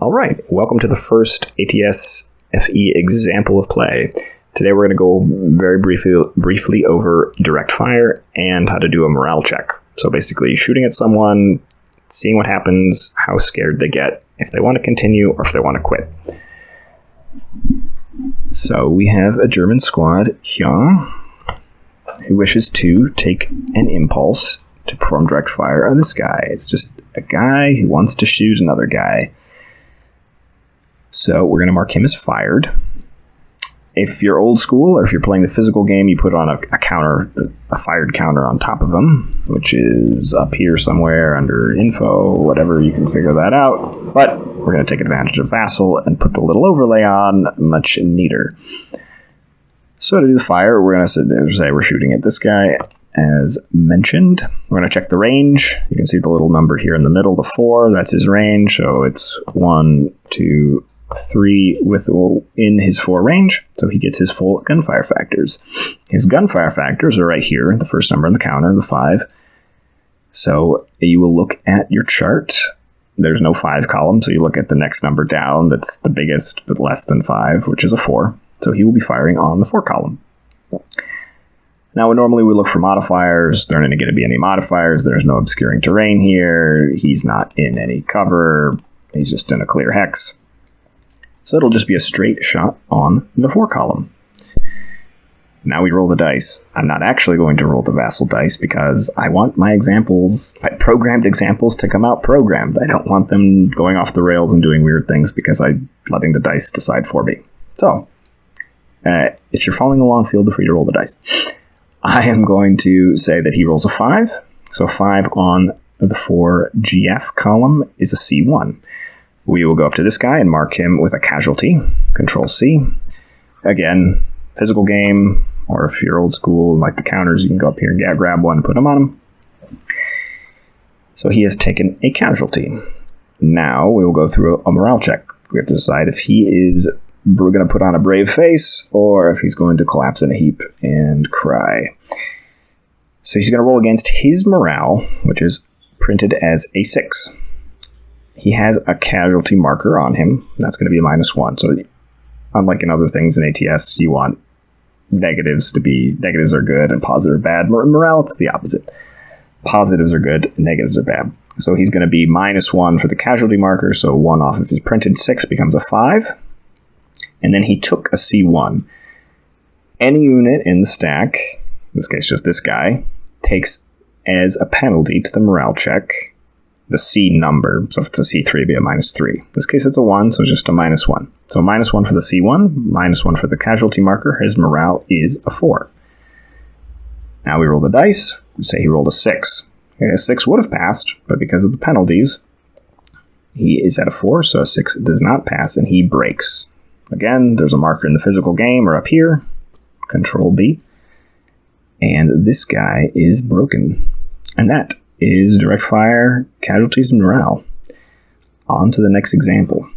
All right, welcome to the first ATSFE example of play. Today we're going to go very briefly over direct fire and how to do a morale check. So basically shooting at someone, seeing what happens, how scared they get, if they want to continue or if they want to quit. So we have a German squad here who wishes to take an impulse to perform direct fire on this guy. It's just a guy who wants to shoot another guy. So we're going to mark him as fired. If you're old school, or if you're playing the physical game, you put on a counter, a fired counter on top of him, which is up here somewhere under info, whatever, you can figure that out. But we're going to take advantage of Vassal and put the little overlay on much neater. So to do the fire, we're going to say we're shooting at this guy, as mentioned. We're going to check the range. You can see the little number here in the middle, the 4, that's his range. So it's 1, 2, 3 within his 4 range, so he gets his full gunfire factors. His gunfire factors are right here, the first number on the counter, the 5. So you will look at your chart. There's no 5 column, so you look at the next number down that's the biggest but less than 5, which is a 4. So he will be firing on the 4 column. Now, normally we look for modifiers. There aren't going to be any modifiers. There's no obscuring terrain here. He's not in any cover. He's just in a clear hex. So it'll just be a straight shot on the 4 column. Now we roll the dice. I'm not actually going to roll the Vassal dice because I want my examples, my programmed examples, to come out programmed. I don't want them going off the rails and doing weird things because I'm letting the dice decide for me. So, if you're following along, feel free to roll the dice. I am going to say that he rolls a 5. So 5 on the 4 GF column is a C1. We will go up to this guy and mark him with a casualty. Control C. Again, physical game, or if you're old school, like the counters, you can go up here and grab one and put them on him. So he has taken a casualty. Now we will go through a morale check. We have to decide if we're going to put on a brave face or if he's going to collapse in a heap and cry. So he's going to roll against his morale, which is printed as a 6. He has a casualty marker on him. That's going to be a -1. So unlike in other things in ATS, you want negatives are good and positive are bad. Morale, it's the opposite. Positives are good, negatives are bad. So he's going to be -1 for the casualty marker. So 1 off of his printed 6 becomes a 5. And then he took a C1. Any unit in the stack, in this case just this guy, takes as a penalty to the morale check the C number. So if it's a C3, it'd be a -3. In this case, it's a 1, so just a -1. So -1 for the C1, -1 for the casualty marker. His morale is a 4. Now we roll the dice. We say he rolled a 6. Okay, a 6 would have passed, but because of the penalties, he is at a 4, so a 6 does not pass, and he breaks. Again, there's a marker in the physical game, or up here. Control B. And this guy is broken. And that is direct fire, casualties, and morale. On to the next example.